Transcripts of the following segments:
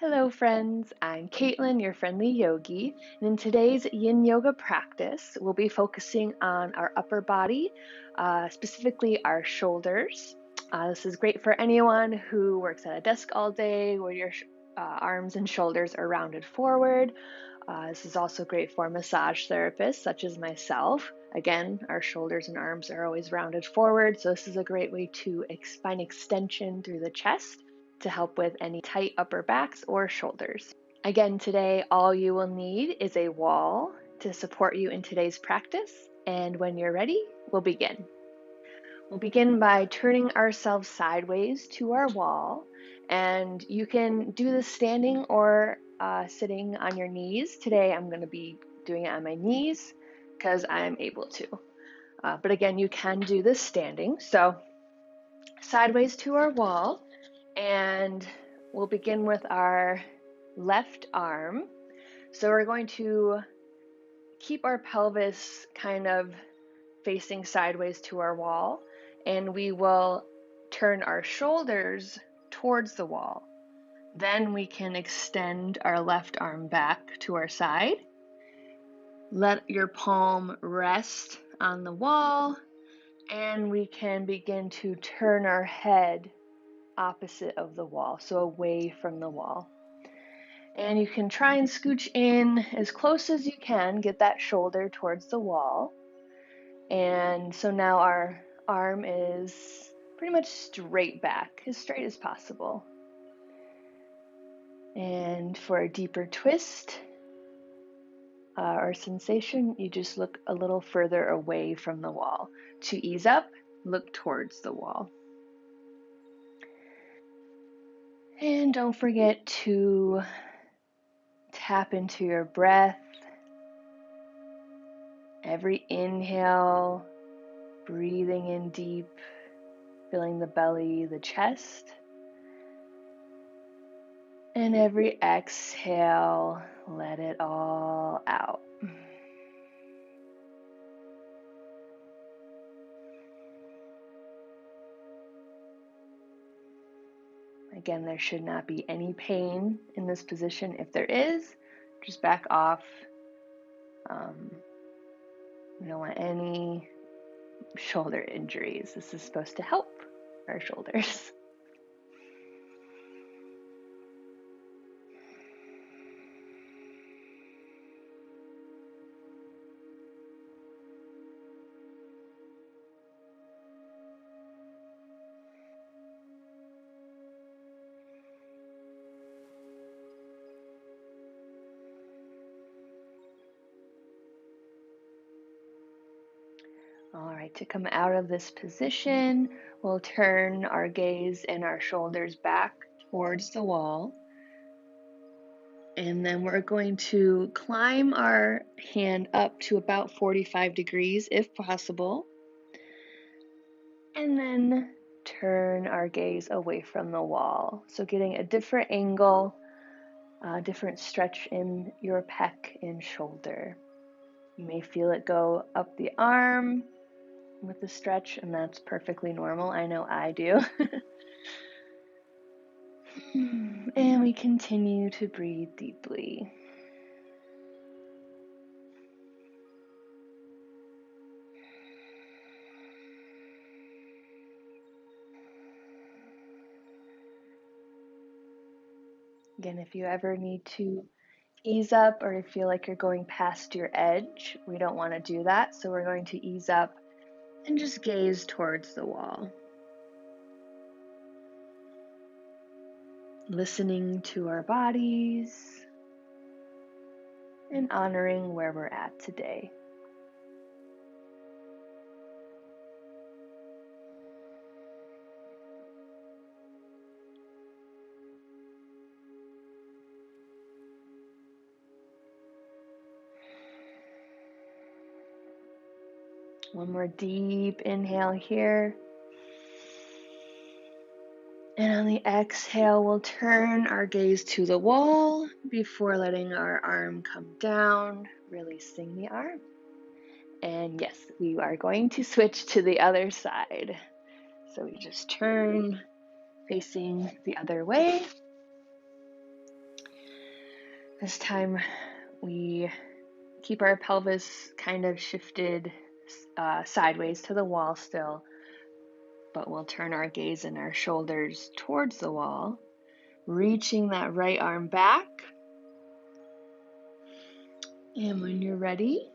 Hello friends, I'm Caitlin, your friendly yogi, and in today's yin yoga practice, we'll be focusing on our upper body, specifically our shoulders. This is great for anyone who works at a desk all day where your arms and shoulders are rounded forward. This is also great for massage therapists such as myself. Again, our shoulders and arms are always rounded forward, so this is a great way to find extension through the chest to help with any tight upper backs or shoulders. Again, today all you will need is a wall to support you in today's practice, and when you're ready, we'll begin. We'll begin by turning ourselves sideways to our wall, and you can do this standing or sitting on your knees. Today I'm going to be doing it on my knees because I'm able to. But again, you can do this standing. So sideways to our wall, and we'll begin with our left arm. So we're going to keep our pelvis kind of facing sideways to our wall, and we will turn our shoulders towards the wall. Then we can extend our left arm back to our side. Let your palm rest on the wall, and we can begin to turn our head opposite of the wall, so away from the wall. And you can try and scooch in as close as you can, get that shoulder towards the wall. And so now our arm is pretty much straight back, as straight as possible. And for a deeper twist or sensation, you just look a little further away from the wall. To ease up, look towards the wall. And don't forget to tap into your breath. Every inhale, breathing in deep, filling the belly, the chest. And every exhale, let it all out. Again, there should not be any pain in this position. If there is, just back off. We don't want any shoulder injuries. This is supposed to help our shoulders. All right, to come out of this position, we'll turn our gaze and our shoulders back towards the wall. And then we're going to climb our hand up to about 45 degrees if possible. And then turn our gaze away from the wall. So getting a different angle, different stretch in your pec and shoulder. You may feel it go up the arm with the stretch, and that's perfectly normal. I know I do. And we continue to breathe deeply. Again, if you ever need to ease up or feel like you're going past your edge, we don't want to do that. So we're going to ease up and just gaze towards the wall. Listening to our bodies and honoring where we're at today. One more deep inhale here. And on the exhale, we'll turn our gaze to the wall before letting our arm come down, releasing the arm. And yes, we are going to switch to the other side. So we just turn facing the other way. This time we keep our pelvis kind of shifted sideways to the wall still, but we'll turn our gaze and our shoulders towards the wall, reaching that right arm back. And when you're ready,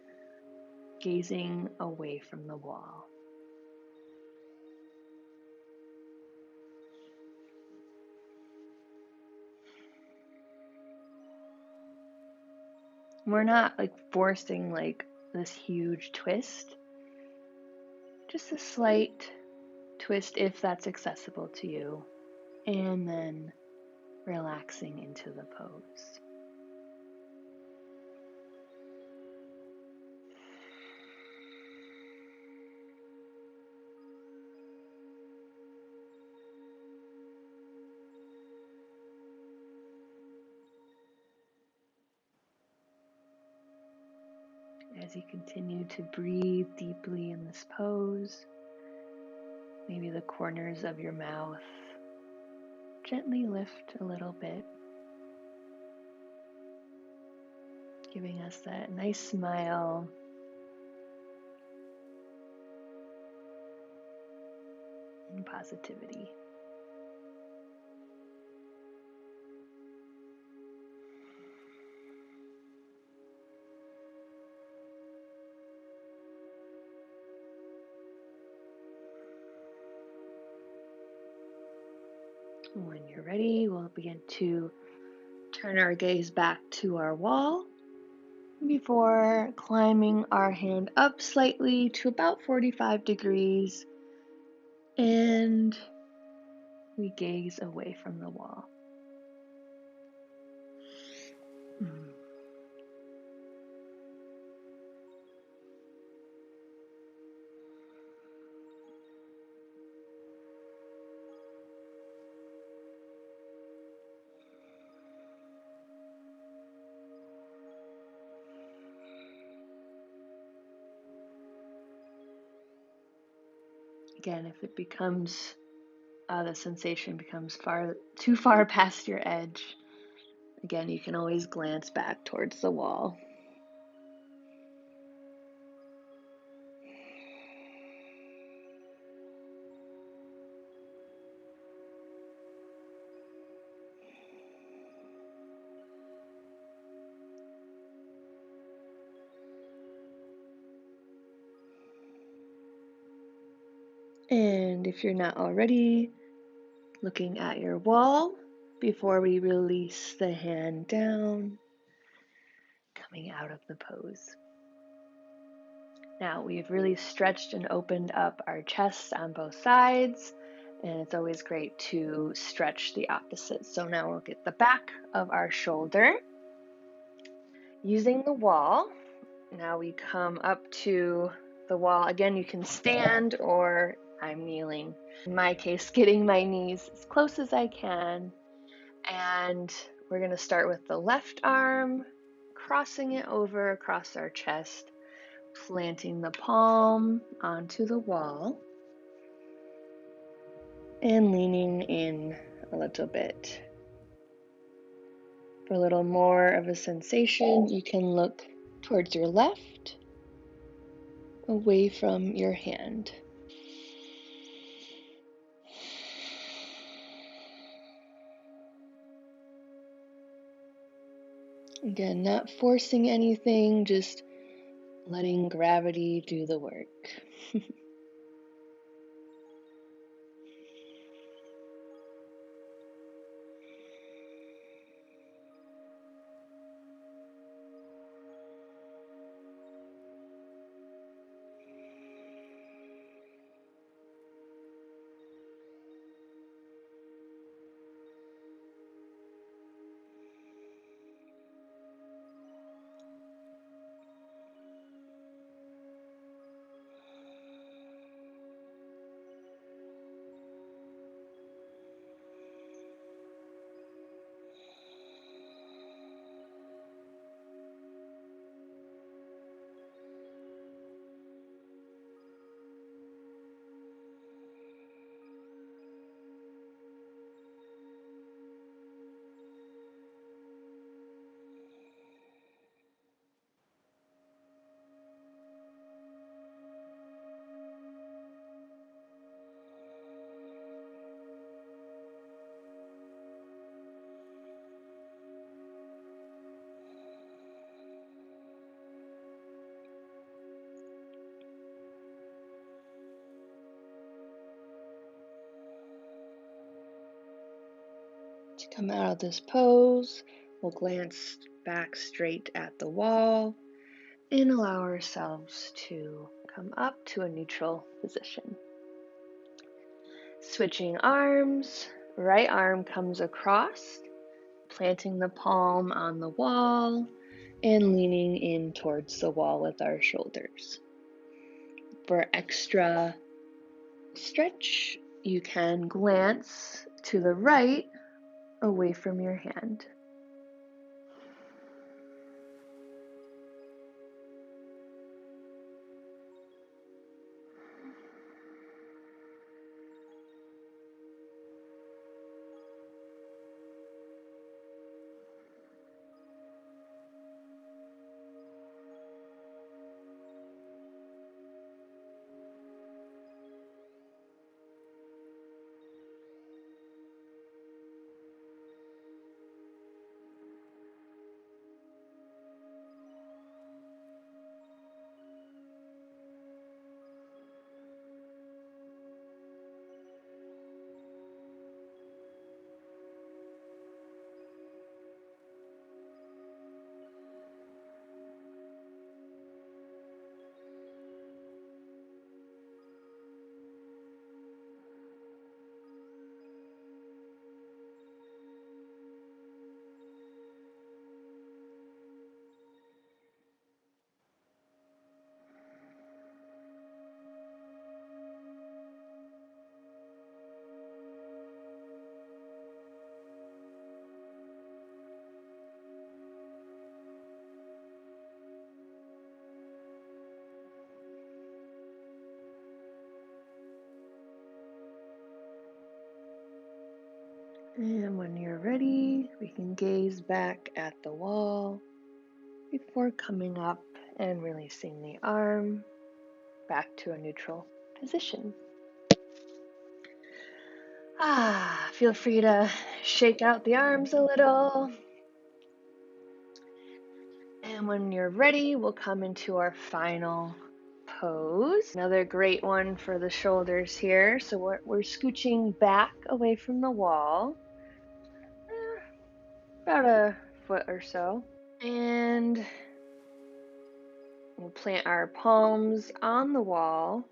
gazing away from the wall. We're not forcing this huge twist, just a slight twist if that's accessible to you, and then relaxing into the pose. As you continue to breathe deeply in this pose, maybe the corners of your mouth gently lift a little bit, giving us that nice smile and positivity. When you're ready, we'll begin to turn our gaze back to our wall before climbing our hand up slightly to about 45 degrees, and we gaze away from the wall. Again, if it becomes, the sensation becomes too far past your edge, again, you can always glance back towards the wall. And if you're not already looking at your wall, before we release the hand down, coming out of the pose. Now we've really stretched and opened up our chest on both sides, and it's always great to stretch the opposite. So now we'll get the back of our shoulder. Using the wall, now we come up to the wall. Again, you can stand or I'm kneeling. In my case, getting my knees as close as I can. And we're going to start with the left arm, crossing it over across our chest, planting the palm onto the wall, and leaning in a little bit. For a little more of a sensation, you can look towards your left, away from your hand. Again, not forcing anything, just letting gravity do the work. To come out of this pose, we'll glance back straight at the wall and allow ourselves to come up to a neutral position. Switching arms, right arm comes across, planting the palm on the wall and leaning in towards the wall with our shoulders. For extra stretch, you can glance to the right away from your hand. And when you're ready, we can gaze back at the wall before coming up and releasing the arm back to a neutral position. Feel free to shake out the arms a little. And when you're ready, we'll come into our final pose. Another great one for the shoulders here. So we're scooching back away from the wall, about a foot or so. And we'll plant our palms on the wall,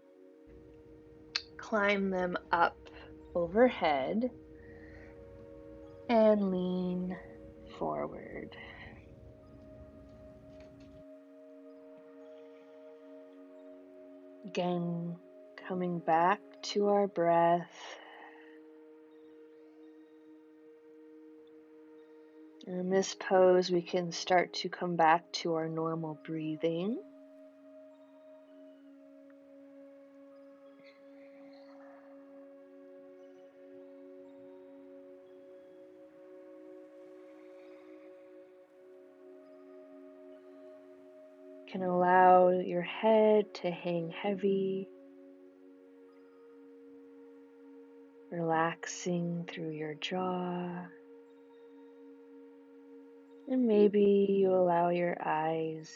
climb them up overhead, and lean forward. Again, coming back to our breath. In this pose, we can start to come back to our normal breathing. You can allow your head to hang heavy, relaxing through your jaw. And maybe you allow your eyes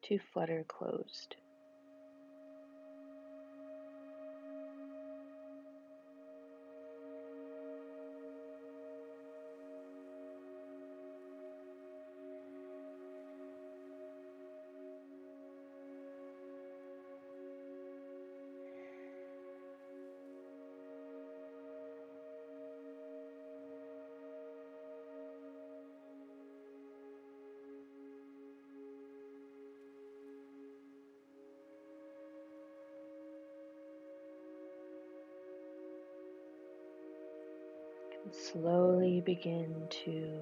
to flutter closed. Slowly begin to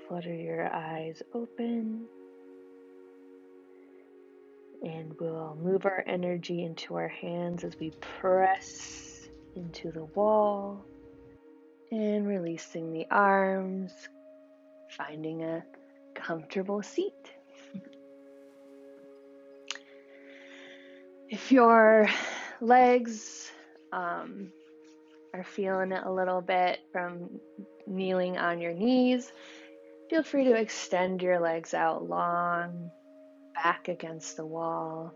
flutter your eyes open, and we'll move our energy into our hands as we press into the wall and releasing the arms, finding a comfortable seat. If your legs are feeling it a little bit from kneeling on your knees, feel free to extend your legs out long, back against the wall,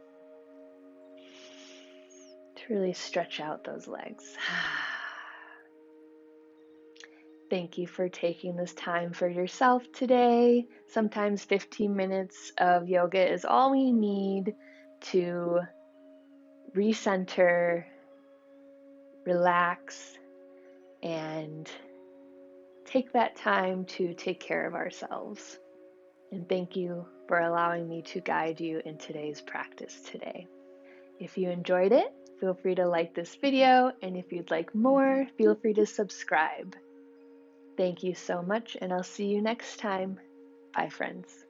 to really stretch out those legs. Thank you for taking this time for yourself today. Sometimes 15 minutes of yoga is all we need to recenter, relax, and take that time to take care of ourselves. And thank you for allowing me to guide you in today's practice today. If you enjoyed it, feel free to like this video, and if you'd like more, feel free to subscribe. Thank you so much, and I'll see you next time. Bye, friends.